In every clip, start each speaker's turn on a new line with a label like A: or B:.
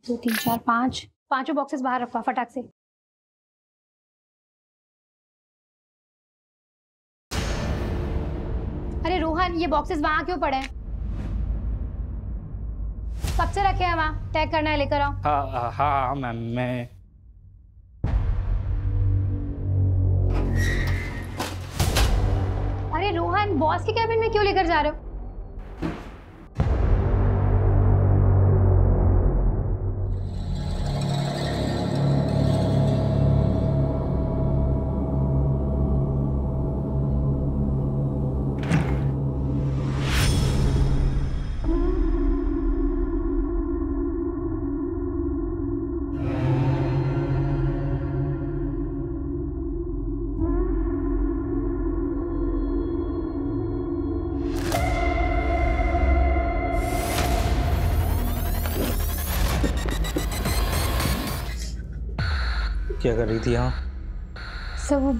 A: 2 3 4 5 पांचों बॉक्सेस बाहर रखवा फटाक से। अरे रोहन, ये बॉक्सेस वहां क्यों पड़े हैं? कब से रखे हैं वहां? टैग करना है, लेकर आओ।
B: हाँ हाँ मैम, मैं
A: अरे रोहन, बॉस के कैबिन में क्यों लेकर जा रहे हो?
C: क्या कर रही थी यहाँ?
A: सब वो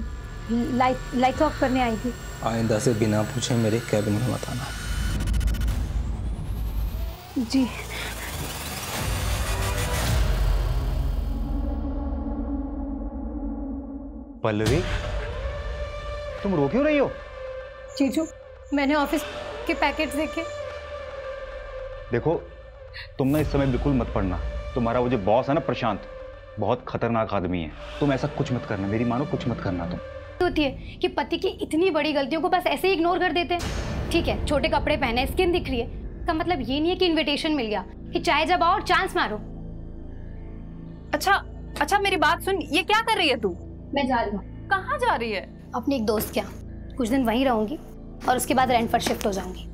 A: लाइट ऑफ करने आई थी।
C: आइंदा से बिना पूछे मेरे कैबिन में मत आना।
A: जी।
D: पल्लवी, तुम रो क्यों रही हो?
A: जीजू, मैंने ऑफिस के पैकेट्स देखे।
D: देखो, तुम ना इस समय बिल्कुल मत पढ़ना। तुम्हारा वो जो बॉस है ना प्रशांत, बहुत खतरनाक आदमी है। तुम ऐसा कुछ मत करना, मेरी मानो, कुछ मत करना तुम।
A: होती है कि पति की इतनी बड़ी गलतियों को बस ऐसे ही इग्नोर कर देते हैं। ठीक है, छोटे कपड़े पहने, स्किन दिख रही है, का मतलब ये नहीं है कि इनविटेशन मिल गया कि चाहे जब आओ और चांस मारो।
E: अच्छा मेरी बात सुन, ये क्या कर रही है तू?
A: मैं जा रही हूँ।
E: कहाँ जा रही है?
A: अपने एक दोस्त के यहाँ कुछ दिन वहीं रहूंगी और उसके बाद रेंट पर शिफ्ट हो जाऊंगी।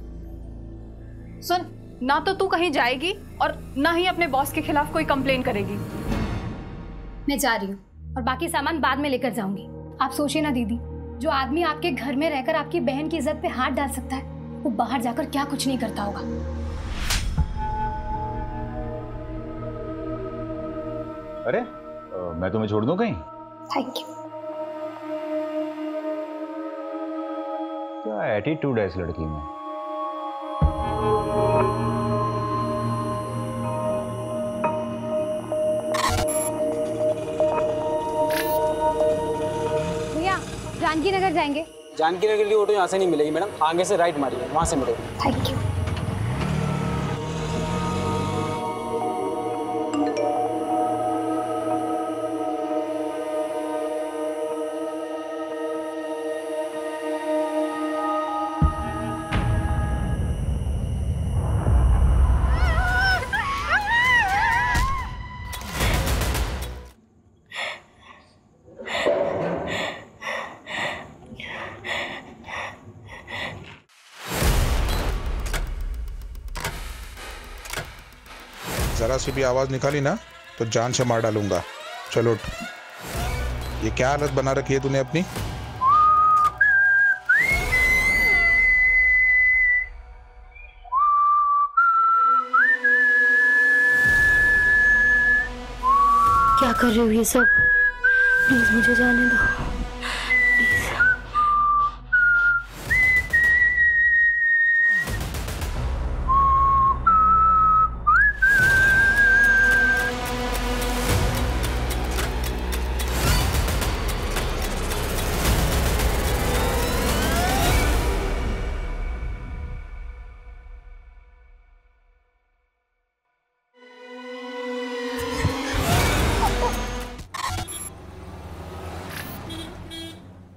E: सुन, ना तो तू कहीं जाएगी और ना ही अपने बॉस के खिलाफ कोई कंप्लेन करेगी।
A: मैं जा रही हूँ और बाकी सामान बाद में लेकर जाऊंगी। आप सोचिए ना दीदी, जो आदमी आपके घर में रहकर आपकी बहन की इज्जत पे हाथ डाल सकता है, वो बाहर जाकर क्या कुछ नहीं करता होगा।
D: अरे मैं तुम्हें छोड़ दूं कहीं?
A: Thank you.
D: क्या एटीट्यूड है इस लड़की में।
A: भैया, जानकी नगर जाएंगे।
F: जानकी नगर की ऑटो यहाँ से नहीं मिलेगी मैडम, आगे से राइट मारिए, वहाँ से मिलेगी।
A: Thank you.
G: जरा सी भी आवाज निकाली ना तो जान से मार डालूंगा। चलो उठ। ये क्या हालत बना रखी है तूने अपनी?
A: क्या कर रही हो ये सब? प्लीज मुझे जाने दो।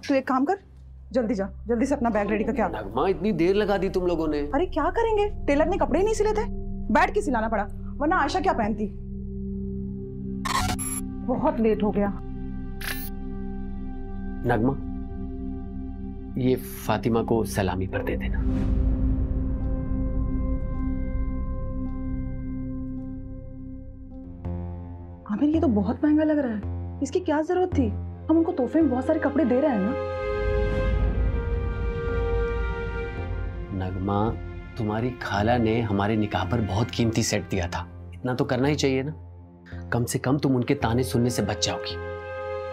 H: तू एक काम कर, जल्दी जा, जल्दी से अपना बैग रेडी करके आ।
F: नगमा, इतनी देर लगा दी तुम लोगों ने।
H: अरे क्या करेंगे, टेलर ने कपड़े ही नहीं सिले थे, बैठ के सिलाना पड़ा, वरना आयशा क्या पहनती। बहुत लेट हो गया।
F: नगमा, ये फातिमा को सलामी पर दे देना।
H: आमिर, ये तो बहुत महंगा लग रहा है, इसकी क्या जरूरत थी? हम उनको तोहफे में बहुत सारे कपड़े दे रहे हैं ना।
F: नगमा, तुम्हारी खाला ने हमारे निकाह पर बहुत कीमती सेट दिया था, इतना तो करना ही चाहिए ना। कम से कम तुम उनके ताने सुनने से बच जाओगी।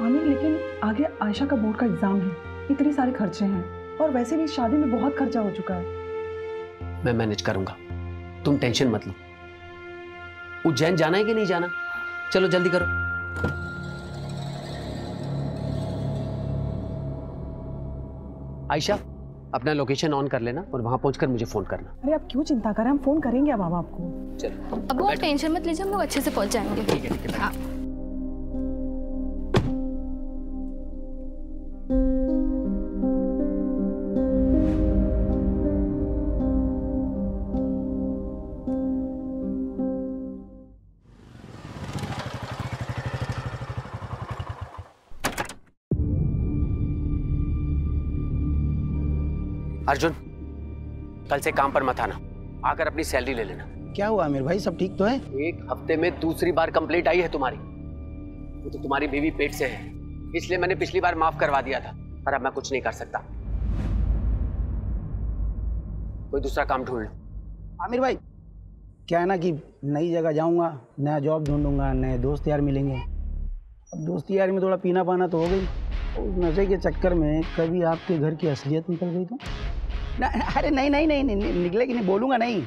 H: आमिर, लेकिन आगे आयशा का बोर्ड का एग्जाम है, इतने सारे खर्चे हैं, और वैसे भी शादी में बहुत खर्चा हो चुका है।
F: मैं मैनेज करूंगा, तुम टेंशन मत लो। उज्जैन जाना है कि नहीं जाना? चलो जल्दी करो। आयशा, अपना लोकेशन ऑन कर लेना और वहां पहुंचकर मुझे फोन करना।
H: अरे आप क्यों चिंता कर रहे हैं, हम फोन करेंगे अब हम आपको।
F: चलो
A: अब वो टेंशन मत लीजिए, हम लोग अच्छे से पहुंच जाएंगे।
F: ठीक है, ठीक है।
A: हाँ।
F: अर्जुन, कल से काम पर मत आना, आकर अपनी सैलरी ले लेना।
I: क्या हुआ आमिर भाई, सब ठीक तो है?
F: एक हफ्ते में दूसरी बार कंप्लेंट आई है तुम्हारी। वो तो तुम्हारी बीवी पेट से है, इसलिए मैंने पिछली बार माफ करवा दिया था, पर अब मैं कुछ नहीं कर सकता। कोई दूसरा काम ढूंढ लो।
I: आमिर भाई, क्या है ना कि नई जगह जाऊंगा, नया जॉब ढूंढूंगा, नए दोस्त यार मिलेंगे। अब दोस्ती यार में थोड़ा पीना पाना तो हो गई, उस नशे के चक्कर में कभी आपके घर की असलियत निकल गई तो ना। अरे नहीं नहीं नहीं, नहीं निकलेगी नहीं, बोलूँगा नहीं।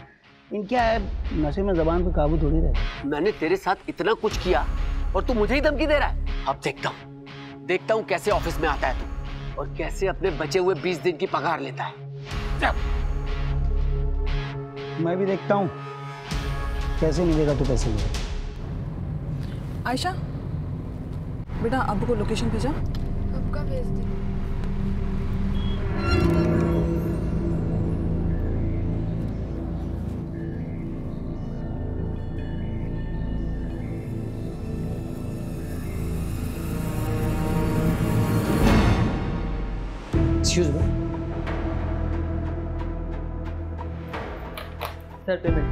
I: इन क्या है, नशे में जबान पे काबू थोड़ी रहे।
F: मैंने तेरे साथ इतना कुछ किया और तू मुझे ही धमकी दे रहा है। अब देखता हूँ कैसे ऑफिस में आता है तू और कैसे अपने बचे हुए 20 दिन की पगार लेता है।
I: मैं भी देखता हूँ कैसे मिलेगा तो पैसे मिलेगा।
H: आयशा बेटा, अब्बू को लोकेशन भेजा?
A: अब का भेज दे।
F: Excuse me sir, payment.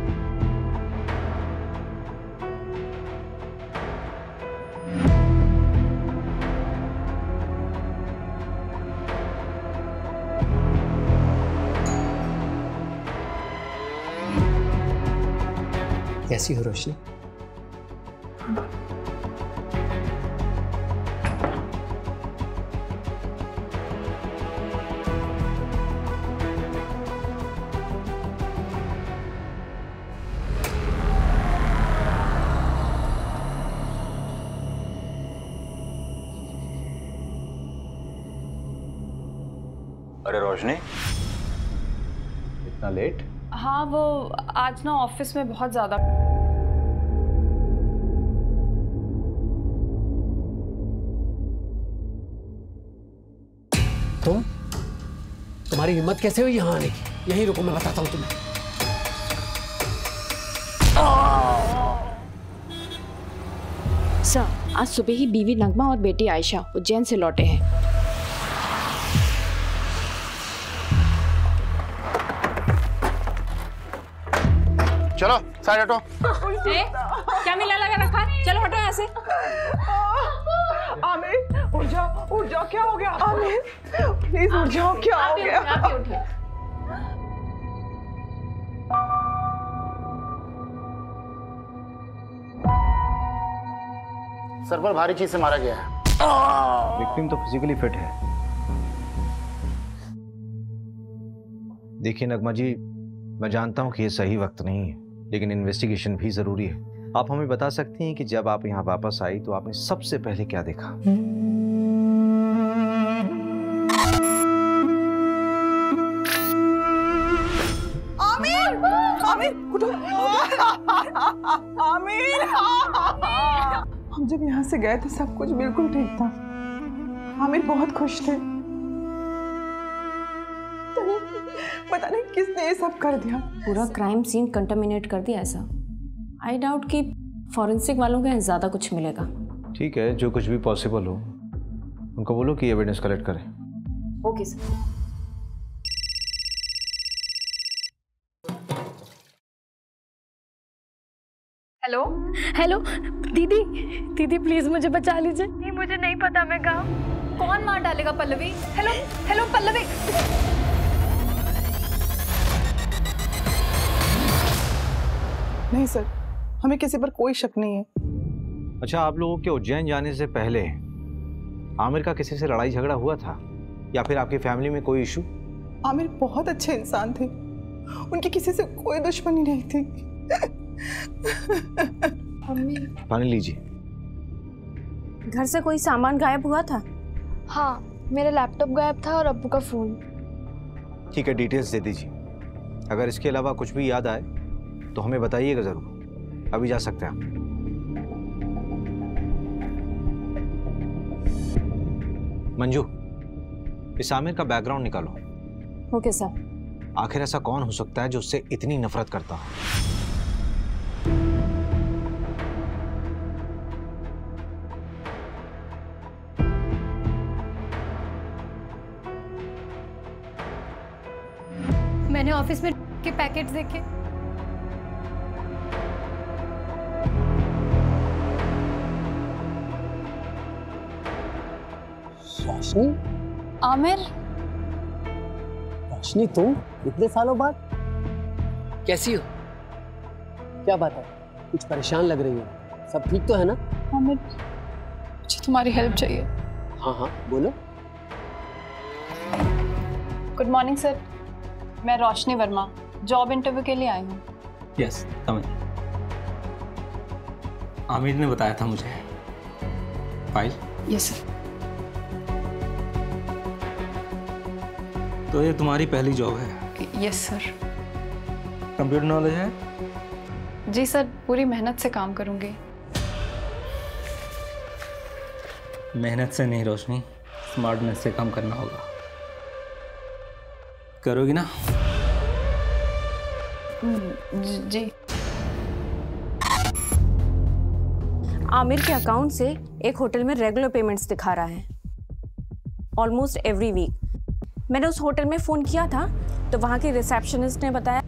F: कैसी हो रोशनी?
D: अरे रोशनी, इतना लेट?
E: हाँ, वो आज ना ऑफिस में बहुत ज्यादा।
F: तुम्हारी हिम्मत कैसे हुई यहाँ आने की? यहीं रुको, मैं बताता हूँ तुम्हें।
J: सर, आज सुबह ही बीवी नगमा और बेटी आयशा उज्जैन से लौटे हैं।
G: चलो साइड हटो।
J: क्या मिला लगा रखा है? चलो हटो यहाँ से।
H: आमिर उठ जाओ, क्या हो गया? आमिर प्लीज उठ जाओ, क्या हो गया?
I: सर पर भारी चीज से मारा गया है।
D: विक्टिम तो फिजिकली फिट है। देखिए नगमा जी, मैं जानता हूँ कि ये सही वक्त नहीं है, लेकिन इन्वेस्टिगेशन भी जरूरी है। आप हमें बता सकती हैं कि जब आप यहाँ वापस आई तो आपने सबसे पहले क्या देखा?
H: आमिर, आमिर उठो। आमिर, हम जब यहाँ से गए थे सब कुछ बिल्कुल ठीक था। आमिर बहुत खुश थे। पता नहीं किसने ये सब कर दिया।
J: पूरा क्राइम सीन कंटामिनेट कर दिया ऐसा। आई डाउट कि फॉरेंसिक वालों के यहाँ ज़्यादा कुछ मिलेगा।
D: ठीक है, जो कुछ भी पॉसिबल हो उनको बोलो कि एविडेंस कलेक्ट करें।
J: Okay sir.
E: हेलो
A: हेलो दीदी प्लीज मुझे बचा लीजिए। नहीं, मुझे नहीं पता मैं कहाँ।
E: कौन मार डालेगा पल्लवी? Hello hello Pallavi.
H: नहीं सर, हमें किसी पर कोई शक नहीं है।
D: अच्छा, आप लोगों के उज्जैन जाने से पहले आमिर का किसी से लड़ाई झगड़ा हुआ था या फिर आपकी फैमिली में कोई इशू?
H: आमिर बहुत अच्छे इंसान थे, उनकी किसी से कोई दुश्मनी नहीं थी।
J: मम्मी,
K: पानी लीजिए।
J: घर से कोई सामान गायब हुआ था?
L: हाँ, मेरा लैपटॉप गायब था और अब्बू का फ़ोन।
K: ठीक है, डिटेल्स दे दीजिए। अगर इसके अलावा कुछ भी याद आए तो हमें बताइएगा ज़रूर। अभी जा सकते हैं आप। मंजू, इस आमिर का बैकग्राउंड निकालो।
J: Okay sir.
K: आखिर ऐसा कौन हो सकता है जो उससे इतनी नफरत करता हो?
A: मैंने ऑफिस में के पैकेट्स देखे।
F: रोशनी?
L: आमिर,
F: रोशनी तुम इतने सालों बाद कैसी हो? क्या बात है, कुछ परेशान लग रही हो। सब ठीक तो है ना?
E: आमिर, मुझे तुम्हारी हेल्प चाहिए।
F: हाँ हाँ बोलो।
E: गुड मॉर्निंग सर, मैं रोशनी वर्मा जॉब इंटरव्यू के लिए आई हूँ।
C: Yes, coming. आमिर ने बताया था मुझे। फाइल?
E: Yes sir.
C: तो ये तुम्हारी पहली जॉब है?
E: Yes sir.
C: कंप्यूटर नॉलेज है?
E: जी सर, पूरी मेहनत से काम करूँगी।
C: मेहनत से नहीं रोशनी, स्मार्टनेस से काम करना होगा। करोगी ना?
E: जी।
J: आमिर के अकाउंट से एक होटल में रेगुलर पेमेंट्स दिखा रहा है, ऑलमोस्ट एवरी वीक। मैंने उस होटल में फ़ोन किया था तो वहाँ के रिसेप्शनिस्ट ने बताया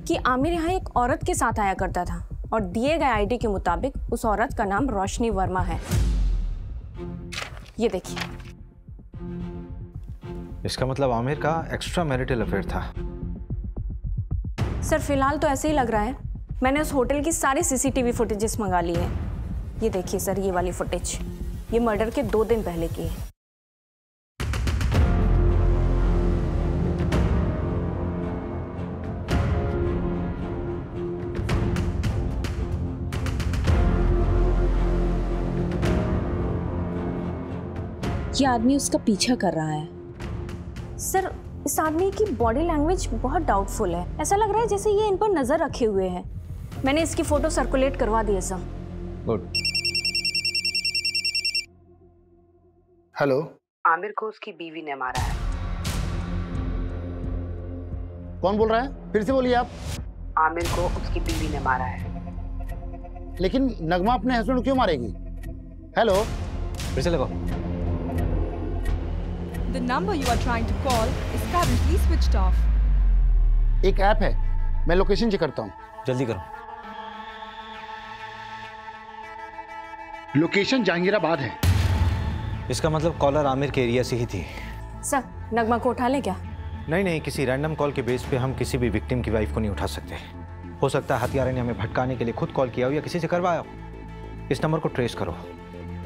J: कि आमिर यहाँ एक औरत के साथ आया करता था और दिए गए आईडी के मुताबिक उस औरत का नाम रोशनी वर्मा है। ये देखिए।
K: इसका मतलब आमिर का एक्स्ट्रा मैरिटल अफेयर था।
J: सर फिलहाल तो ऐसे ही लग रहा है। मैंने उस होटल की सारी सीसीटीवी फुटेजेस मंगा ली है। ये देखिए सर, ये वाली फुटेज, ये मर्डर के 2 दिन पहले की है। ये आदमी उसका पीछा कर रहा है। सर इस आदमी की बॉडी लैंग्वेज बहुत डाउटफुल है। ऐसा लग रहा है जैसे ये इन पर नजर रखे हुए है। मैंने इसकी फोटो सर्कुलेट करवा दी है सर।
K: गुड।
M: हेलो।
N: आमिर को उसकी बीवी ने मारा है।
M: कौन बोल रहा है? फिर से बोलिए आप।
N: आमिर को उसकी बीवी ने मारा है।
M: लेकिन नगमा अपने हस्बैंड को क्यों मारेगी? हेलो।
K: फिर से लगाओ।
O: The number you are trying to call is currently switched off.
M: एक ऐप है, मैं लोकेशन चेक करता हूँ।
K: जल्दी करो।
M: लोकेशन जहांगीराबाद है।
K: इसका मतलब कॉलर आमिर के एरिया से ही थी।
J: सर नगमा को उठा ले क्या?
K: नहीं, किसी रैंडम कॉल के बेस पे हम किसी भी विक्टिम की वाइफ को नहीं उठा सकते। हो सकता है हत्यारे ने हमें भटकाने के लिए खुद कॉल किया हो या किसी से करवाया हो। इस नंबर को ट्रेस करो।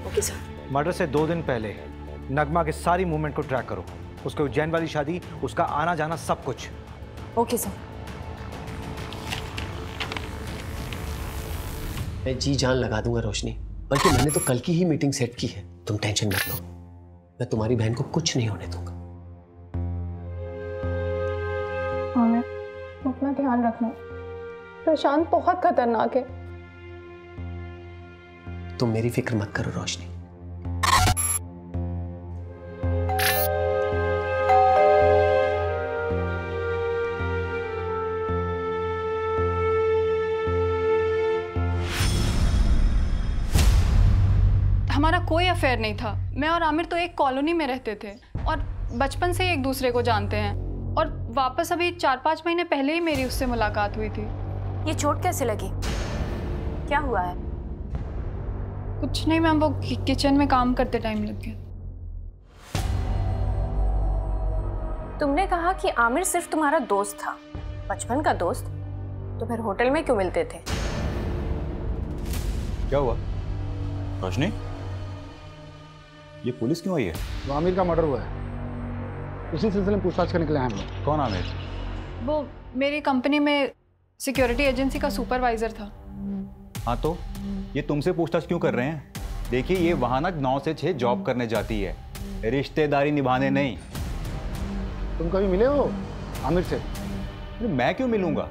J: Okay sir.
K: मर्डर से 2 दिन पहले नगमा के सारी मूवमेंट को ट्रैक करो। उसके उज्जैन वाली शादी, उसका आना जाना, सब कुछ।
J: Okay sir.
F: मैं जी जान लगा दूंगा रोशनी, बल्कि मैंने तो कल की ही मीटिंग सेट की है। तुम टेंशन मत लो, मैं तुम्हारी बहन को कुछ नहीं होने दूंगा।
E: आमिर, अपना ध्यान रखना। प्रशांत बहुत खतरनाक है।
F: तुम मेरी फिक्र मत करो रोशनी।
E: हमारा कोई अफेयर नहीं था। मैं और आमिर तो एक कॉलोनी में रहते थे और बचपन से ही एक दूसरे को जानते हैं। और वापस अभी 4-5 महीने पहले ही मेरी उससे मुलाकात हुई थी।
J: ये चोट कैसे लगी? क्या हुआ है?
E: कुछ नहीं मैम, वो किचन में काम करते टाइम लग गया।
J: तुमने कहा कि आमिर सिर्फ तुम्हारा दोस्त था, बचपन का दोस्त, तो फिर होटल में क्यों मिलते थे?
D: क्या हुआ रोशनी? ये पुलिस क्यों आई है?
M: तो आमिर का मर्डर हुआ है, उसी सिलसिले में पूछताछ करने के लिए आए हम लोग।
D: कौन आमिर?
E: वो मेरी कंपनी में सिक्योरिटी एजेंसी का सुपरवाइजर था।
D: हाँ तो ये तुमसे पूछताछ क्यों कर रहे हैं? देखिए ये वहाँ ना 9 से 6 जॉब करने जाती है, रिश्तेदारी निभाने नहीं।
M: तुम कभी मिले हो आमिर से?
D: मैं क्यों मिलूंगा?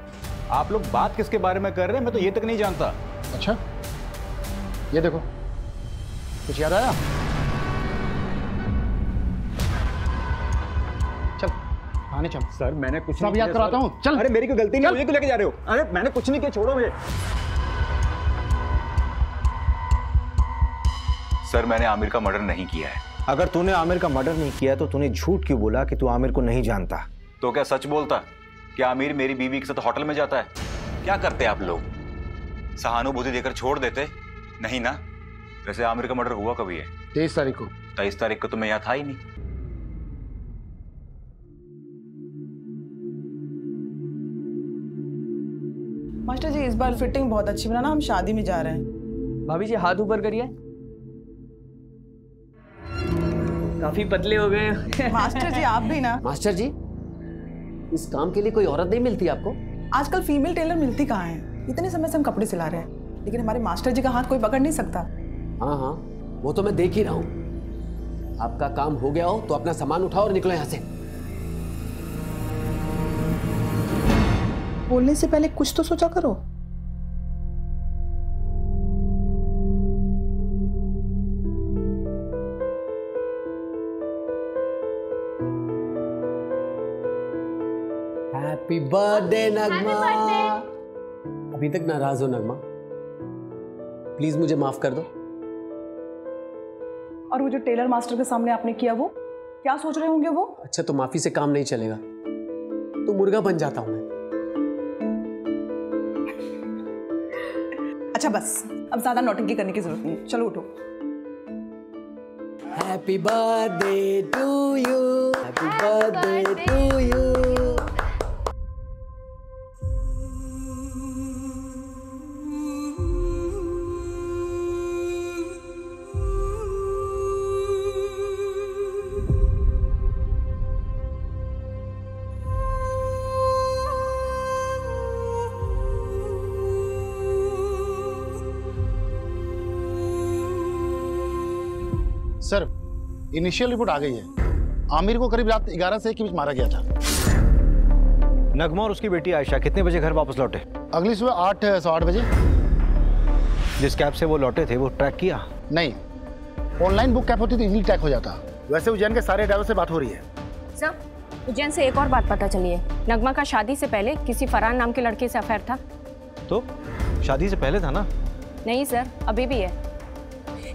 D: आप लोग बात किसके बारे में कर रहे हैं मैं तो ये तक नहीं जानता।
M: अच्छा, ये देखो, कुछ याद आया? चल आने चल।
D: सर मैंने कुछ
M: सब याद कराता हूँ, चल।
D: अरे मेरी कोई गलती नहीं, मुझे क्यों लेके जा रहे हो? अरे मैंने कुछ नहीं किया, छोड़ो मुझे। सर मैंने आमिर का मर्डर नहीं किया है।
K: अगर तूने आमिर का मर्डर नहीं किया तो तूने झूठ क्यों बोला कि तू आमिर को नहीं जानता?
D: तो क्या सच बोलता कि आमिर मेरी बीवी के साथ होटल में जाता है? क्या करते आप लोग? सहानुभूति देकर छोड़ देते? नहीं ना। वैसे आमिर का मर्डर हुआ कभी है?
M: 23 तारीख को।
D: 23 तारीख को तो मैं यहाँ था ही नहीं।
P: मास्टर जी इस बार फिटिंग बहुत अच्छी बनाना, हम शादी में जा रहे हैं।
Q: भाभी जी हाथ ऊपर करिए। काफी पतले हो गए।
P: मास्टर जी आप भी ना।
F: मास्टर जी, इस काम के लिए कोई औरत नहीं मिलती आपको?
P: आजकल फीमेल टेलर मिलती कहाँ है? इतने समय से हम कपड़े सिला रहे हैं, लेकिन हमारे मास्टर जी का हाथ कोई पकड़ नहीं सकता।
F: हाँ हाँ, वो तो मैं देख ही रहा हूँ। आपका काम हो गया हो तो अपना सामान उठाओ और निकलो यहाँ से।
P: बोलने से पहले कुछ तो सोचा करो।
F: हैप्पी बर्थडे नगमा। अभी तक नाराज हो नगमा? प्लीज मुझे माफ कर दो।
P: और वो जो टेलर मास्टर के सामने आपने किया, वो क्या सोच रहे होंगे वो?
F: अच्छा तो माफी से काम नहीं चलेगा तो मुर्गा बन जाता हूं मैं।
P: अच्छा बस, अब ज्यादा नौटंकी करने की जरूरत नहीं है, चलो उठो।
F: Happy birthday to you, happy birthday to you.
M: Sir initial report आ गई है। आमिर को करीब रात 11 से 1 के बीच मारा गया था।
K: नगमा और उसकी बेटी आयशा कितने बजे घर वापस लौटे?
M: अगली सुबह 8 सवा 8 बजे।
K: जिस कैब से वो लौटे थे वो ट्रैक किया?
M: नहीं, ऑनलाइन बुक कैब होती तो इजीली ट्रैक हो जाता। वैसे उज्जैन के सारे ड्राइवर से बात हो रही है।
J: सर, उज्जैन से एक और बात पता चली है। नगमा का शादी से पहले किसी फरहान नाम के लड़के से अफेयर था।
K: तो शादी से पहले था ना?
J: नहीं सर, अभी भी है।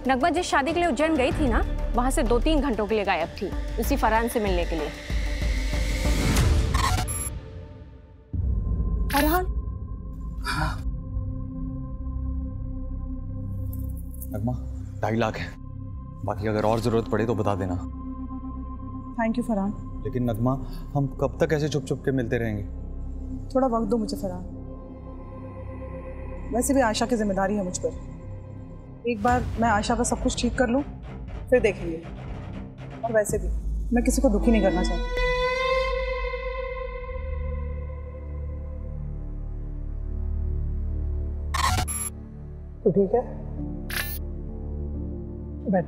J: नगमा जिस शादी के लिए उज्जैन गई थी ना, वहां से 2-3 घंटों के लिए गायब थी, उसी फरहान से मिलने के लिए।
P: फरहान?
D: नगमा 2.5 लाख है, बाकी अगर और जरूरत पड़े तो बता देना।
P: Thank you Farhan.
D: लेकिन नगमा हम कब तक ऐसे चुप चुप के मिलते रहेंगे?
P: थोड़ा वक्त दो मुझे फरहान। वैसे भी आशा की जिम्मेदारी है मुझ पर। एक बार मैं आशा का सब कुछ ठीक कर लूं, फिर देखेंगे। और वैसे भी मैं किसी को दुखी नहीं करना चाहती। तो ठीक है, बैठ।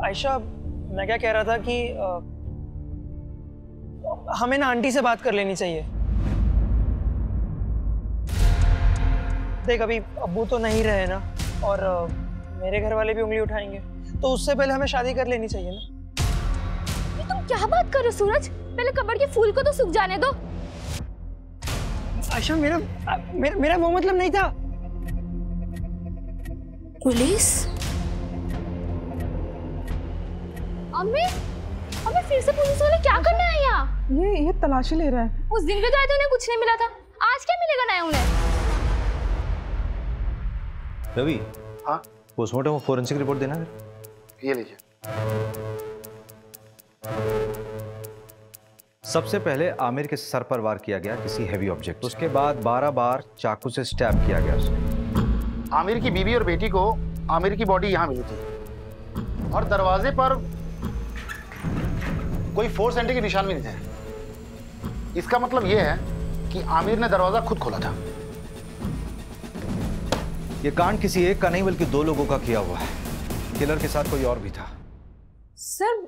Q: आयशा, मैं क्या कह रहा था कि हमें ना आंटी से बात कर लेनी चाहिए। देख अभी अब्बू तो नहीं रहे ना, और मेरे घर वाले भी उंगली उठाएंगे, तो उससे पहले हमें शादी कर लेनी चाहिए ना।
A: ये तुम क्या बात कर रहे हो सूरज? पहले कब्र के फूल को तो सूख जाने दो।
Q: आयशा मेरा वो मतलब नहीं था।
A: पुलिस? अम्मी फिर से पुलिस वाले क्या करने आए यहाँ?
P: ये तलाशी ले रहा है।
A: उस दिन भी तो आए थे, उन्हें कुछ नहीं मिला था, आज क्या मिलेगा नया उन्हें?
K: रवि,
M: हाँ
K: पोस्टमार्टम और फोरेंसिक रिपोर्ट देना है।
M: ये लीजिए।
K: सबसे पहले आमिर के सर पर वार किया गया किसी हैवी ऑब्जेक्ट, उसके बाद 12 बार चाकू से स्टैब किया गया उसे।
M: आमिर की बीवी और बेटी को आमिर की बॉडी यहाँ मिली थी और दरवाजे पर कोई फोर्स एंट्री के निशान भी नहीं थे। इसका मतलब यह है कि आमिर ने दरवाजा खुद खोला था।
K: ये कांड किसी एक का नहीं बल्कि 2 लोगों का किया हुआ है। किलर के साथ कोई और भी था।
J: सर,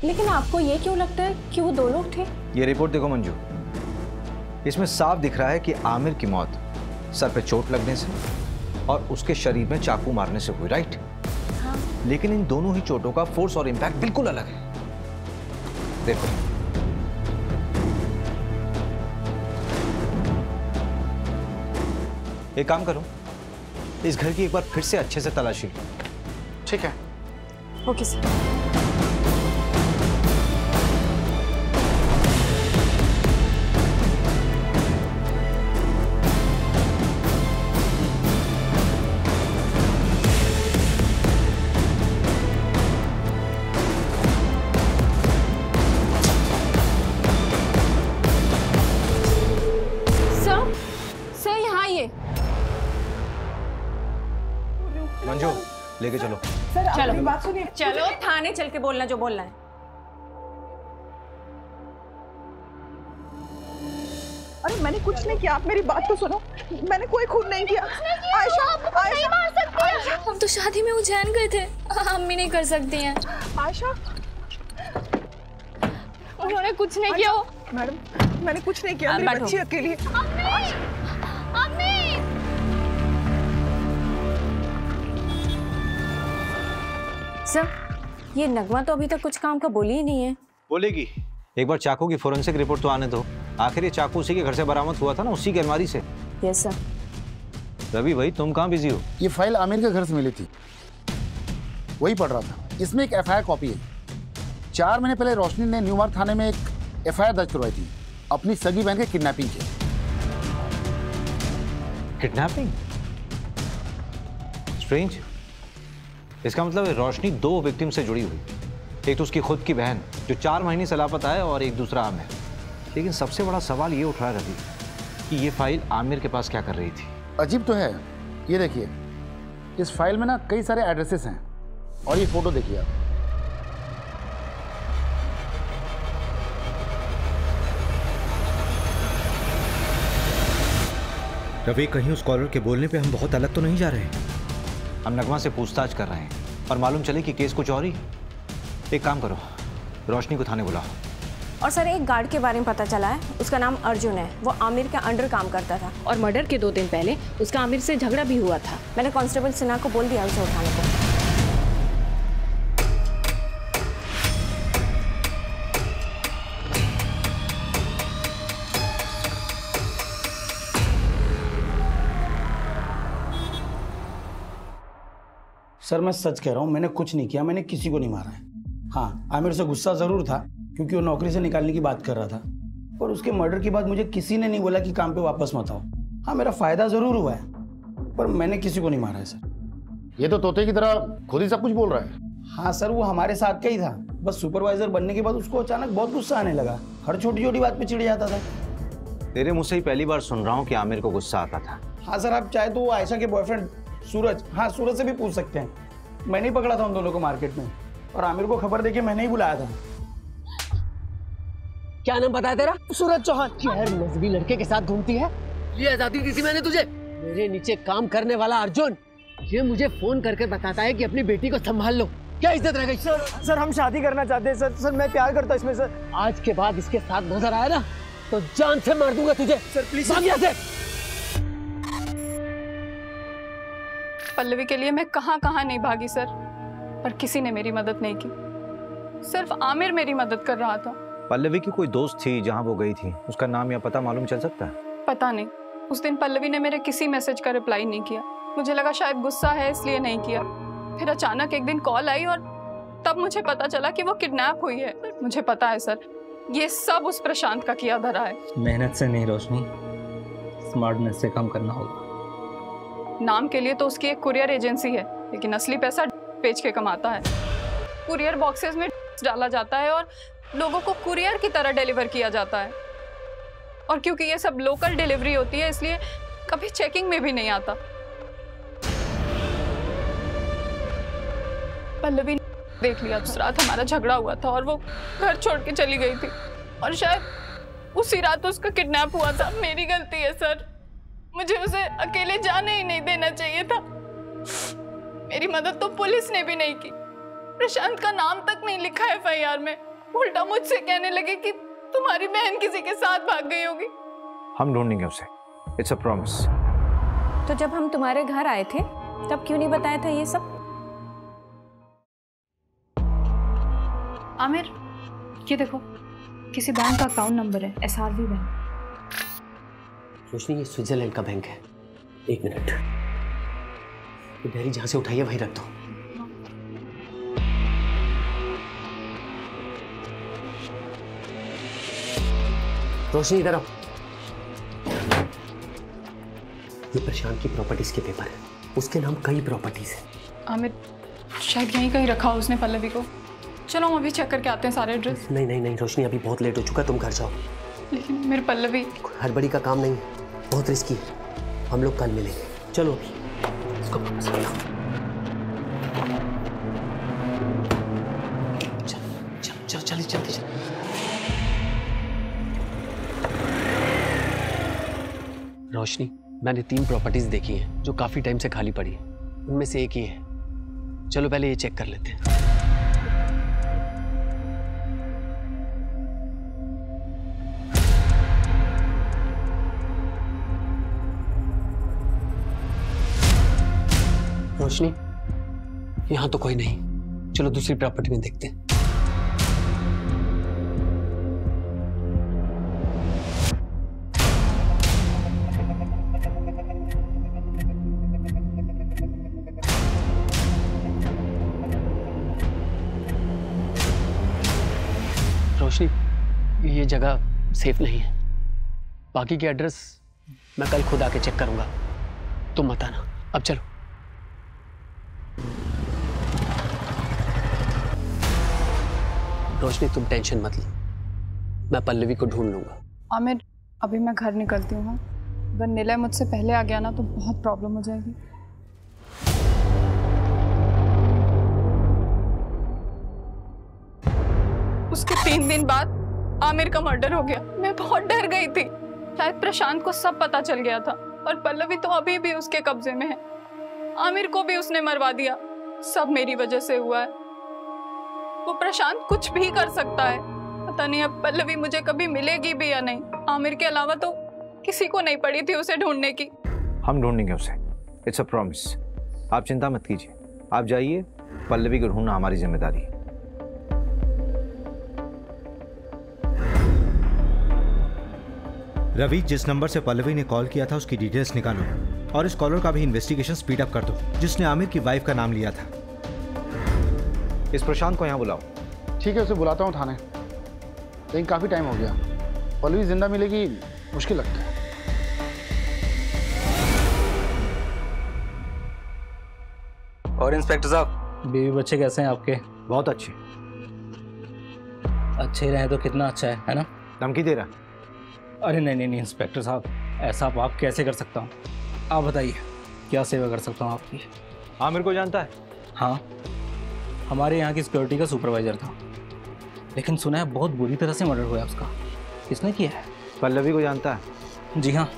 J: लेकिन आपको ये क्यों लगता है कि वो 2 लोग थे?
K: ये रिपोर्ट देखो मंजू, इसमें साफ दिख रहा है कि आमिर की मौत सर पे चोट लगने से और उसके शरीर में चाकू मारने से हुई, राइट?
J: हाँ।
K: लेकिन इन दोनों ही चोटों का फोर्स और इंपैक्ट बिल्कुल अलग है। देखो, एक काम करो, इस घर की एक बार फिर से अच्छे से तलाशी लो।
M: ठीक है।
J: Okay sir.
K: मंजू, लेके चलो।
H: सर,
J: चलो
H: मेरी बात सुनिए।
J: चलो थाने चल के बोलना जो बोलना है।
H: अरे मैंने कुछ नहीं किया, आप मेरी बात तो सुनो। मैंने कोई खून नहीं किया। आयशा, आयशा,
L: हम तो शादी में उज्जैन गए थे, अम्मी नहीं कर सकती हैं।
H: आयशा,
L: उन्होंने कुछ नहीं किया।
H: मैडम मैंने कुछ नहीं किया, मेरी बच्ची अकेली है।
J: सर, ये नगमा तो अभी तक कुछ काम का बोली ही नहीं है।
K: बोलेगी। एक बार चाकू की फोरेंसिक रिपोर्ट तो आने दो। आखिर ये चाकू उसी के घर से बरामद हुआ था ना, उसी की अलमारी से।
J: Yes sir.
K: रवि भाई, तुम कहाँ बिजी हो?
M: ये फाइल आमिर के घर से मिली थी, वही पढ़ रहा था। इसमें एक FIR कॉपी है। 4 महीने पहले रोशनी ने न्यूमार्ग थाने में एक FIR दर्ज करवाई थी अपनी सगी बहन के किडनैपिंग के।
K: किडनैपिंग? स्ट्रेंज। इसका मतलब रोशनी 2 विक्टिम से जुड़ी हुई। एक तो उसकी खुद की बहन जो 4 महीने से लापता है, और एक दूसरा आमिर। लेकिन सबसे बड़ा सवाल ये उठ रहा है रवि कि ये फाइल आमिर के पास क्या कर रही थी?
M: अजीब तो है। ये देखिए, इस फाइल में ना कई सारे एड्रेसेस हैं, और ये फोटो देखिए आप।
K: रवि, कहीं उस कॉलर के बोलने पे हम बहुत अलग तो नहीं जा रहे हैं? हम नगमा से पूछताछ कर रहे हैं और मालूम चले कि केस कुछ और ही। एक काम करो, रोशनी को थाने बुलाओ।
J: और सर, एक गार्ड के बारे में पता चला है, उसका नाम अर्जुन है। वो आमिर के अंडर काम करता था और मर्डर के 2 दिन पहले उसका आमिर से झगड़ा भी हुआ था। मैंने कांस्टेबल सिन्हा को बोल दिया उसे उठाने को।
I: सर, मैं सच कह रहा हूँ, मैंने कुछ नहीं किया, मैंने किसी को नहीं मारा है। हाँ, आमिर से गुस्सा जरूर था क्योंकि वो नौकरी से निकालने की बात कर रहा था, पर उसके मर्डर के बाद मुझे किसी ने नहीं बोला कि काम पे वापस मत आओ। हाँ, मेरा फायदा जरूर हुआ है, पर मैंने किसी को नहीं मारा है सर।
M: ये तो तोते की तरह खुद ही सब कुछ बोल रहा है।
I: हाँ सर, वो हमारे साथ का ही था, बस सुपरवाइजर बनने के बाद उसको अचानक बहुत गुस्सा आने लगा। हर छोटी छोटी बात पे चिढ़ जाता था।
K: तेरे मुझसे ही पहली बार सुन रहा हूँ कि आमिर को गुस्सा आता था।
I: हाँ सर, आप चाहे तो वो आयशा के बॉयफ्रेंड सूरज, हाँ सूरज से भी पूछ सकते हैं। मैंने ही पकड़ा था उन दोनों को मार्केट में, और आमिर को खबर देके मैंने ही बुलाया था।
F: क्या नाम बताया तेरा? सूरज चौहान। खैर मजहबी लड़के के साथ घूमती है, ये आजादी दी थी मैंने तुझे। मेरे नीचे काम करने वाला अर्जुन ये मुझे फोन करके बताता है कि अपनी बेटी को संभाल लो। क्या इज्जत रह गई?
Q: सर हम शादी करना चाहते हैं सर। सर मैं प्यार करता हूँ इसमें सर।
F: आज के बाद इसके साथ नजर आया ना तो जान से मार दूंगा तुझे।
Q: सर प्लीज
F: भाग यहाँ से।
E: पल्लवी के लिए मैं कहाँ कहाँ नहीं भागी सर, पर किसी ने मेरी मदद नहीं की। सिर्फ आमिर मेरी मदद कर रहा था।
K: पल्लवी की कोई दोस्त थी जहाँ वो गई थी, उसका नाम या पता मालूम चल सकता है?
E: पता नहीं। उस दिन पल्लवी ने मेरे किसी मैसेज का रिप्लाई नहीं किया। मुझे लगा शायद गुस्सा है इसलिए नहीं किया। फिर अचानक एक दिन कॉल आई और तब मुझे पता चला कि वो किडनैप हुई है। मुझे पता है सर, ये सब उस प्रशांत का किया धरा है।
C: मेहनत से नहीं रोशनी, स्मार्टनेस से काम करना होगा।
E: नाम के लिए तो उसकी एक कुरियर एजेंसी है, लेकिन असली पैसा बेच के कमाता है। कुरियर बॉक्सेस में डाला जाता है और लोगों को कुरियर की तरह डिलीवर किया जाता है। और क्योंकि ये सब लोकल डिलीवरी होती है इसलिए कभी चेकिंग में भी नहीं आता। पल्लवी ने देख लिया, उस रात हमारा झगड़ा हुआ था और वो घर छोड़ के चली गई थी। और शायद उसी रात उसका किडनैप हुआ था। मेरी गलती है सर, मुझे उसे अकेले जाने ही नहीं देना चाहिए था। मेरी मदद तो पुलिस ने भी नहीं की। प्रशांत का नाम तक नहीं लिखा एफआईआर में। उल्टा मुझसे कहने लगे कि तुम्हारी बहन किसी के साथ भाग गई होगी।
K: हम ढूंढेंगे उसे, इट्स अ प्रॉमिस।
J: तो जब हम तुम्हारे घर आए थे तब क्यों नहीं बताया था ये सब?
E: आमिर, ये देखो, किसी बैंक का अकाउंट नंबर है, SRV बैंक।
F: रोशनी, ये स्विट्जरलैंड का बैंक है। 1 मिनट, ये डायरी जहां से उठाई है वहीं रख दो। रोशनी इधर आओ। ये प्रशांत की प्रॉपर्टीज के पेपर है, उसके नाम कई प्रॉपर्टीज है।
E: आमिर, शायद यहीं कहीं रखा हो उसने पल्लवी को। चलो हम अभी चेक करके आते हैं सारे एड्रेस।
F: नहीं नहीं नहीं रोशनी, अभी बहुत लेट हो चुका, तुम घर जाओ।
E: लेकिन मेरे पल्लवी,
F: हड़बड़ी का काम नहीं है, बहुत रिस्की है। हम लोग कल मिलेंगे। चलो अभी इसको वापस ले लो। चल चल जल्दी चल। रोशनी, मैंने 3 प्रॉपर्टीज देखी हैं जो काफी टाइम से खाली पड़ी है। उनमें से एक ही है। चलो पहले ये चेक कर लेते हैं। रोशनी, यहां तो कोई नहीं। चलो दूसरी प्रॉपर्टी में देखते हैं। रोशनी, ये जगह सेफ नहीं है। बाकी के एड्रेस मैं कल खुद आके चेक करूंगा, तुम मत आना। अब चलो। रोशनी, तुम टेंशन मत लो, मैं पल्लवी को ढूंढ लूंगा।
E: आमिर, अभी मैं घर निकलती हूँ। अगर निलय मुझसे पहले आ गया ना तो बहुत प्रॉब्लम हो जाएगी। उसके 3 दिन बाद आमिर का मर्डर हो गया। मैं बहुत डर गई थी। शायद प्रशांत को सब पता चल गया था और पल्लवी तो अभी भी उसके कब्जे में है। आमिर को भी उसने मरवा दिया। सब मेरी वजह से हुआ है। वो प्रशांत कुछ भी कर सकता है। पता नहीं अब पल्लवी मुझे कभी मिलेगी भी या नहीं। आमिर के अलावा तो किसी को नहीं पड़ी थी उसे ढूंढने की।
K: हम ढूंढेंगे उसे, इट्स अ प्रॉमिस। आप चिंता मत कीजिए, आप जाइए, पल्लवी को ढूंढना हमारी जिम्मेदारी है।
R: रवि, जिस नंबर से पल्लवी ने कॉल किया था उसकी डिटेल्स निकालो और इस कॉलर का भी इन्वेस्टिगेशन स्पीड अप कर दो, जिसने आमिर की वाइफ का नाम लिया था।
K: इस प्रशांत को यहाँ बुलाओ।
M: ठीक है, उसे बुलाता हूँ थाने। लेकिन काफी टाइम हो गया, पल्लवी जिंदा मिलेगी मुश्किल लगता है।
C: और इंस्पेक्टर साहब, बीवी बच्चे कैसे हैं आपके?
K: बहुत अच्छे।
C: अच्छे रहे तो कितना अच्छा है ना?
K: धमकी दे रहा?
C: अरे नहीं नहीं नहीं इंस्पेक्टर साहब, ऐसा आप कैसे कर सकता हूँ? आप बताइए क्या सेवा कर सकता हूँ आपकी?
K: आमिर को जानता है?
C: हाँ, हमारे यहाँ की सिक्योरिटी का सुपरवाइजर था, लेकिन सुना है बहुत बुरी तरह से मर्डर हुआ है उसका। किसने किया है?
K: पल्लवी को जानता है?
C: जी हाँ,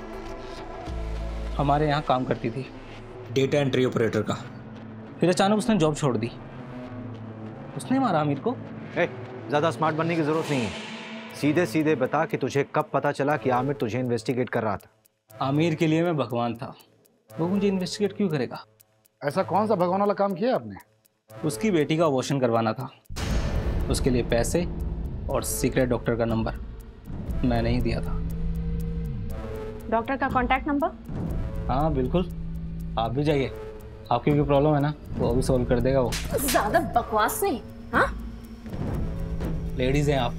C: हमारे यहाँ काम करती थी, डेटा एंट्री ऑपरेटर का। फिर अचानक उसने जॉब छोड़ दी। उसने मारा आमिर को।
K: ज़्यादा स्मार्ट बनने की ज़रूरत नहीं है, सीधे सीधे बता कि तुझे कब पता चला कि आमिर तुझे इन्वेस्टिगेट कर रहा था।
C: आमिर के लिए मैं भगवान था, वो मुझे इन्वेस्टिगेट क्यों करेगा?
M: ऐसा कौन सा भगवान वाला काम किया आपने?
C: उसकी बेटी का अबॉर्शन करवाना था, उसके लिए पैसे और सीक्रेट डॉक्टर का नंबर मैंने ही दिया था।
J: डॉक्टर का कॉन्टैक्ट नंबर?
C: हाँ बिल्कुल, आप भी जाइए, आपकी भी प्रॉब्लम है ना, वो भी सॉल्व कर देगा वो।
J: ज्यादा बकवास नहीं। हाँ,
C: लेडीज हैं आप,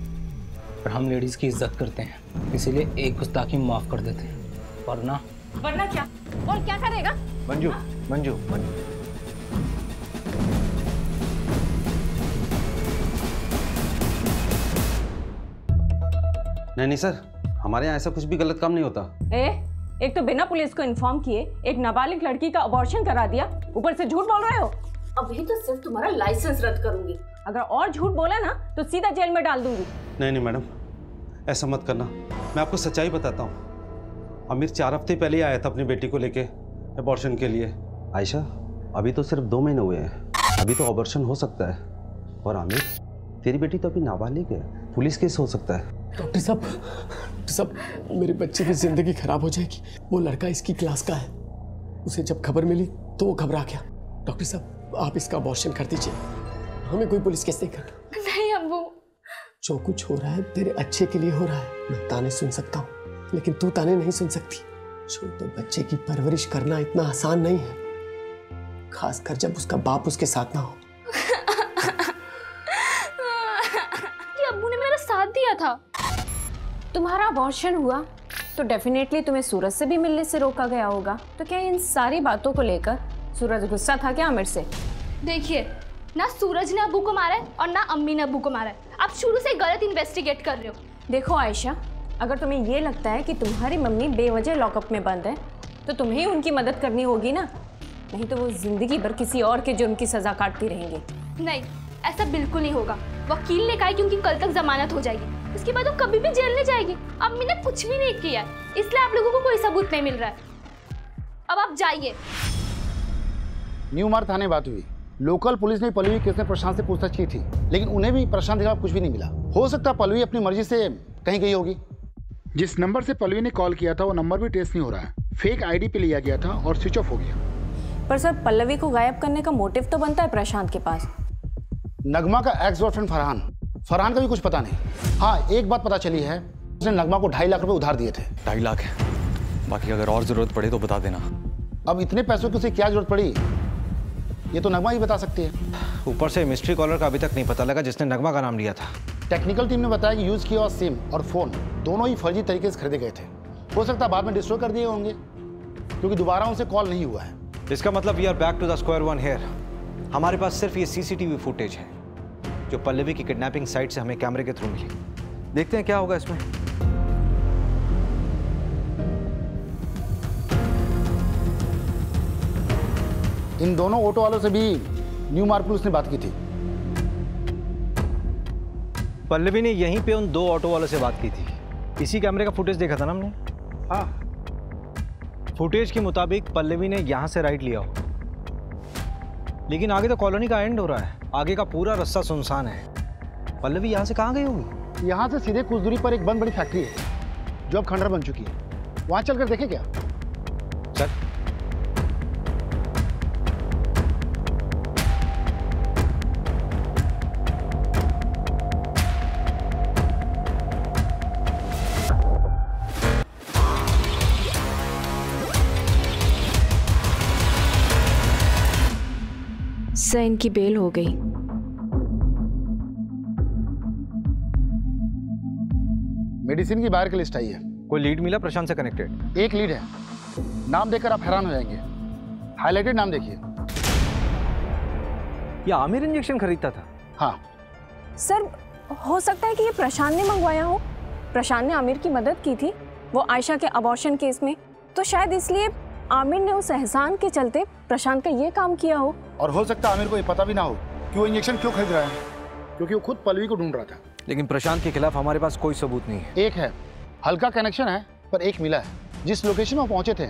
C: पर हम लेडीज की इज्जत करते हैं, इसीलिए एक गुस्ताखी माफ कर देते हैं, वरना
J: क्या? और क्या करेगा?
K: मंजू, मंजू, मंजू,
S: नहीं सर, हमारे यहाँ ऐसा कुछ भी गलत काम नहीं होता।
J: एक तो बिना पुलिस को इन्फॉर्म किए एक नाबालिग लड़की का अबॉर्शन करा दिया, ऊपर से झूठ बोल रहे हो।
T: अभी तो सिर्फ तुम्हारा लाइसेंस रद्द करूंगी।
J: अगर और झूठ बोला ना तो सीधा जेल में डाल दूंगी।
S: नहीं मैडम, ऐसा मत करना, मैं आपको सच्चाई बताता हूँ। आमिर 4 हफ्ते पहले ही आया था अपनी बेटी को लेके अबॉर्शन के लिए। आयशा, अभी तो सिर्फ 2 महीने हुए हैं, अभी तो अबॉर्शन हो सकता है। और आमिर, तेरी बेटी तो अभी नाबालिग है, पुलिस केस हो सकता है।
F: डॉक्टर साहब, मेरे बच्चे की जिंदगी खराब हो जाएगी। वो लड़का इसकी क्लास का है, उसे जब खबर मिली तो वो घबरा गया। डॉक्टर साहब, आप इसका अबॉर्शन कर दीजिए, हमें कोई पुलिस केस नहीं करना।
A: नहीं अब्बू,
F: जो कुछ हो रहा है तेरे अच्छे के लिए हो रहा है। मैं ताने सुन सकता हूँ, लेकिन तू ताने नहीं सुन सकती। छोटे बच्चे की परवरिश करना इतना आसान नहीं है, खासकर जब उसका बाप उसके साथ ना हो।
A: कि अब्बू ने मेरा साथ दिया था।
J: तुम्हारा अबॉर्शन हुआ तो डेफिनेटली तुम्हें सूरज से भी मिलने से रोका गया होगा। तो क्या इन सारी बातों को लेकर सूरज गुस्सा था क्या आमिर से?
A: देखिए, ना सूरज ने अब्बू को मारा है और ना अम्मी ने अब्बू को मारा है। आप शुरू से गलत इन्वेस्टिगेट कर रहे हो।
J: देखो आयशा, अगर तुम्हें ये लगता है कि तुम्हारी मम्मी बेवजह लॉकअप में बंद है तो तुम्हें ही उनकी मदद करनी होगी ना, नहीं तो वो जिंदगी भर किसी और के जुर्म की सजा काटती रहेंगी।
A: नहीं, ऐसा बिल्कुल नहीं होगा। वकील ने कहा कि उनकी कल तक जमानत हो जाएगी, उसके बाद वो कभी भी जेल नहीं जाएगी। अम्मी ने कुछ भी नहीं किया, इसलिए आप लोगों को कोई सबूत नहीं मिल रहा है। अब आप जाइए।
M: न्यू मार्ग थाने बात हुई। लोकल पुलिस ने पल्लवी केस में प्रशांत से पूछताछ की थी, लेकिन उन्हें भी प्रशांत के खिलाफ कुछ भी नहीं मिला। हो सकता पल्लवी अपनी मर्जी से कहीं गई होगी।
G: जिस नंबर से पल्लवी ने कॉल किया था वो नंबर भी ट्रेस नहीं हो रहा है, फेक आईडी पे लिया गया था और स्विच ऑफ हो गया।
J: पर सर, पल्लवी को गायब करने का मोटिव तो बनता है प्रशांत के पास।
M: नगमा का एक्स बॉयफ्रेंड फरहान का भी कुछ पता नहीं। हाँ, एक बात पता चली है, उसने नगमा को 2.5 लाख रुपए उधार दिए थे।
D: 2.5 लाख है, बाकी अगर और जरूरत पड़े तो बता देना।
M: अब इतने पैसों की उसे क्या जरूरत पड़ी, ये तो नगमा ही बता सकती है।
K: ऊपर से मिस्ट्री कॉलर का अभी तक नहीं पता लगा जिसने नगमा का नाम लिया था।
M: टेक्निकल टीम ने बताया कि यूज किया हुआ सिम और फोन दोनों ही फर्जी तरीके से खरीदे गए थे। हो सकता है बाद में डिस्ट्रॉय कर दिए होंगे, क्योंकि दोबारा उनसे कॉल नहीं हुआ है।
K: इसका मतलब we are back to the square one here. हमारे पास सिर्फ ये सीसीटीवी फुटेज है जो पल्लवी की किडनैपिंग साइट से हमें कैमरे के थ्रू मिली। देखते हैं क्या होगा इसमें।
M: इन दोनों ऑटो वालों से भी न्यू मार्ग पुलिस ने बात की थी।
K: पल्लवी ने यहीं पे उन 2 ऑटो वालों से बात की थी। इसी कैमरे का फुटेज देखा था ना हमने। हाँ, फुटेज के मुताबिक पल्लवी ने यहां से राइट लिया हो, लेकिन आगे तो कॉलोनी का एंड हो रहा है, आगे का पूरा रास्ता सुनसान है। पल्लवी यहां से कहां गई होगी?
M: यहां से सीधे कुछ दूरी पर एक बंद बड़ी फैक्ट्री है जो अब खंडर बन चुकी है। वहां चलकर देखें क्या?
K: चल।
J: सर, इनकी बेल हो गई।
M: मेडिसिन की बाहर की लिस्ट आई है।
K: कोई लीड मिला प्रशांत से कनेक्टेड?
M: एक लीड है, नाम देखकर आप हैरान हो जाएंगे। हाईलाइटेड नाम देखिए।
K: ये आमिर इंजेक्शन खरीदता था?
M: हाँ
J: सर, हो सकता है कि ये प्रशांत ने मंगवाया हो। प्रशांत ने आमिर की मदद की थी वो आयशा के अबॉर्शन केस में, तो शायद इसलिए आमिर ने उस एहसान के चलते प्रशांत का ये काम किया हो।
M: और हो सकता है आमिर को ये पता भी ना हो कि वो इंजेक्शन क्यों खरीद रहा है, क्योंकि वो खुद पल्लवी को ढूंढ रहा था।
K: लेकिन प्रशांत के खिलाफ हमारे पास कोई सबूत नहीं है।
M: एक है, हल्का कनेक्शन है, पर एक मिला है। जिस लोकेशन में वो पहुंचे थे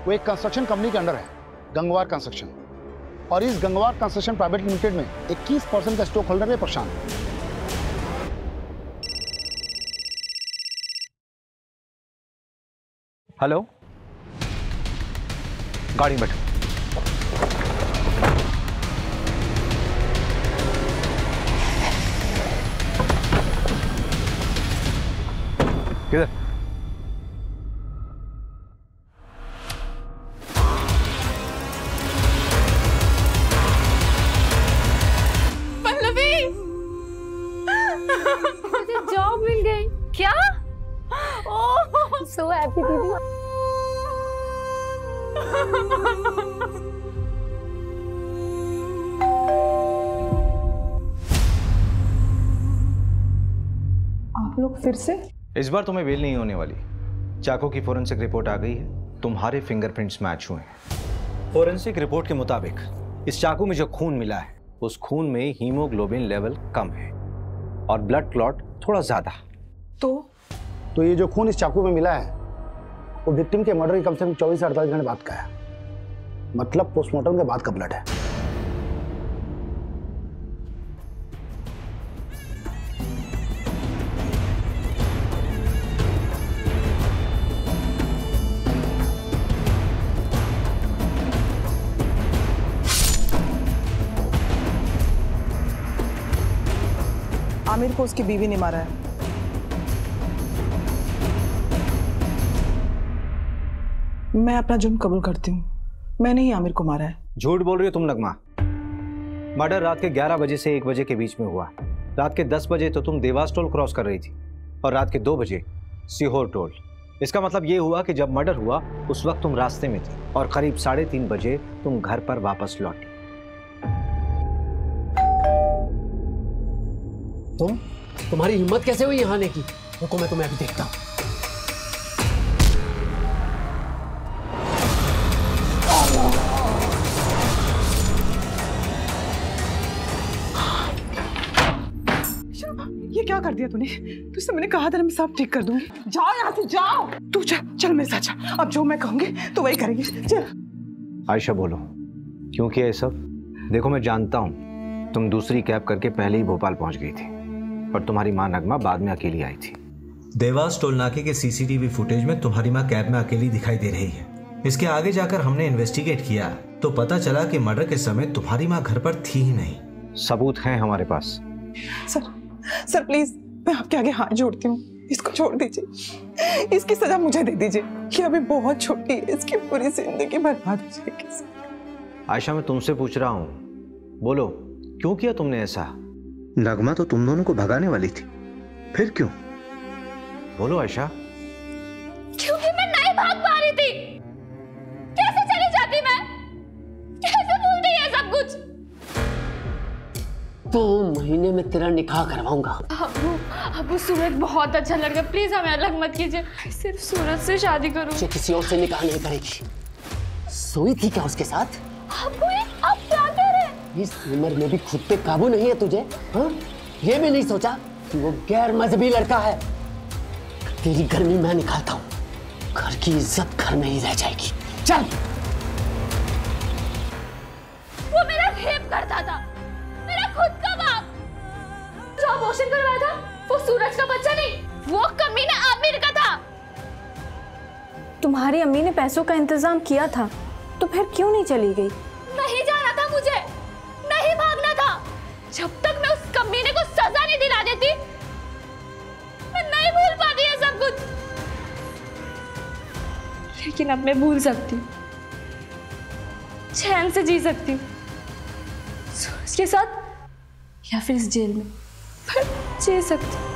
M: वो एक कंस्ट्रक्शन कंपनी के अंडर है, गंगवार कंस्ट्रक्शन। और इस गंगवार कंस्ट्रक्शन प्राइवेट लिमिटेड में 21% का स्टॉक होल्डर है प्रशांत।
K: हेलो, गाड़ी में बैठो। किधर?
E: पल्लवी,
A: मुझे जॉब मिल गई।
E: क्या?
A: ओह, सो हैप्पी दीदी।
P: आप लोग फिर से?
K: इस बार तुम्हें बेल नहीं होने वाली। चाकू की फोरेंसिक रिपोर्ट आ गई है, तुम्हारे फिंगरप्रिंट्स मैच हुए हैं। फोरेंसिक रिपोर्ट के मुताबिक इस चाकू में जो खून मिला है उस खून में हीमोग्लोबिन लेवल कम है और ब्लड क्लॉट थोड़ा ज्यादा।
P: तो
M: तो ये जो खून इस चाकू में मिला है वो विक्टिम के मर्डर के कम से कम 24 से 48 घंटे बाद का है, मतलब पोस्टमार्टम के बाद का ब्लड है।
P: आमिर को उसकी बीवी ने मारा है। मैं अपना जुर्म कबूल करती हूँ, मैंने ही आमिर को मारा है।
K: झूठ बोल रही हो तुम नगमा। मर्डर रात के 11 बजे से 1 बजे के बीच में हुआ। रात के 10 बजे तो तुम देवास टोल क्रॉस कर रही थी और रात के 2 बजे सीहोर टोल। इसका मतलब ये हुआ कि जब मर्डर हुआ उस वक्त तुम रास्ते में थी और करीब 3:30 बजे तुम घर पर वापस लौटी।
F: तुम्हारी हिम्मत कैसे हुई यहाँ आने की? रुको, मैं तुम्हें अभी देखता हूँ।
P: ये क्या कर दिया तूने? तुझसे मैंने कहा था ना मैं सब ठीक कर दूंगी। जाओ यहाँ से, जाओ। तू चल मेरे साथ जा। अब जो मैं कहूंगी तो वही करेंगे। चल।
K: आयशा बोलो, क्यों किया ये सब? देखो मैं जानता हूँ तुम दूसरी कैब करके पहले ही भोपाल पहुंच गई थी और तुम्हारी माँ नगमा बाद में अकेली आई थी।
R: देवास टोल नाके के सीसीटीवी फुटेज में तुम्हारी माँ कैब में अकेली दिखाई दे रही है। इसके आगे जाकर हमने इन्वेस्टिगेट किया तो पता चला कि मर्डर के समय तुम्हारी माँ घर पर थी ही नहीं।
K: सबूत हैं हमारे पास।
P: सर प्लीज, मैं आपके आगे हाथ जोड़ती हूँ, इसको छोड़ दीजिए। इसकी सजा मुझे दे दीजिए। ये अभी बहुत छोटी है, इसकी पूरी जिंदगी बर्बाद हो जाएगी।
K: आयशा मैं तुमसे पूछ रहा हूँ, बोलो क्यों किया तुमने ऐसा?
R: नगमा तो तुम दोनों को भगाने वाली थी, फिर क्यों?
K: बोलो आयशा।
A: क्योंकि मैं नहीं भाग पा रही थी। कैसे चली जाती मैं? कैसे भूलती है सब कुछ?
F: 2 महीने में तेरा निकाह करवाऊंगा।
L: अबू सूरज बहुत अच्छा लड़का, प्लीज हमें अलग मत कीजिए। सिर्फ सूरज से शादी करो।
F: मुझे किसी और से निकाह नहीं करेगी। सोई थी क्या उसके साथ?
A: अबू आप क्या कह रहे हैं?
F: इस उम्र में भी खुद पे काबू नहीं है तुझे? हाँ? ये भी नहीं सोचा कि वो गैर मजहबी लड़का है? तेरी गर्मी मैं निकालता हूँ, घर की इज्जत घर में ही रह जाएगी। चल।
A: वो मेरा रेप करता था, मेरा खुद का बाप। जो अबॉर्शन करवाया था वो सूरज का बच्चा नहीं, वो कमीना आमिर का था।
J: तुम्हारी अम्मी ने पैसों का इंतजाम किया था तो फिर क्यों नहीं चली गई?
A: नहीं जाना था मुझे, नहीं भागना था। जब तक मैं उस कमीने को सजा नहीं दिला देती मैं नहीं भूल पाती है सब कुछ।
L: लेकिन अब मैं भूल सकती हूँ, चैन से जी सकती हूँ, सूरज के साथ या फिर इस जेल में, पर जी सकती हूँ।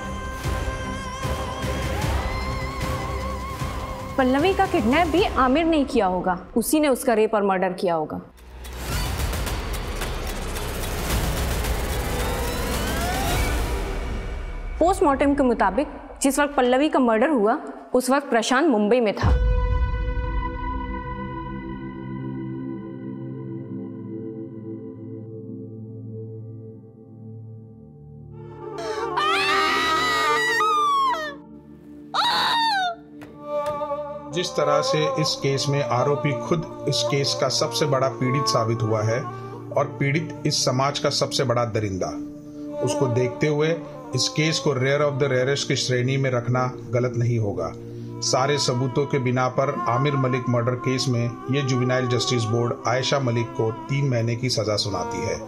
J: पल्लवी का किडनैप भी आमिर ने किया होगा, उसी ने उसका रेप और मर्डर किया होगा। पोस्टमार्टम के मुताबिक जिस वक्त पल्लवी का मर्डर हुआ उस वक्त प्रशांत मुंबई में था।
G: जिस तरह से इस केस में आरोपी खुद इस केस का सबसे बड़ा पीड़ित साबित हुआ है और पीड़ित इस समाज का सबसे बड़ा दरिंदा, उसको देखते हुए इस केस को रेयर ऑफ द रेयरेस्ट की श्रेणी में रखना गलत नहीं होगा। सारे सबूतों के बिना पर आमिर मलिक मर्डर केस में ये juvenile justice board Ayesha Malik को 3 महीने की सजा सुनाती है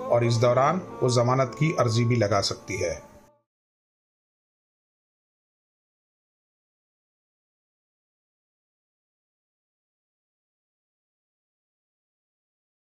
G: और इस दौरान वो जमानत की अर्जी भी लगा सकती है।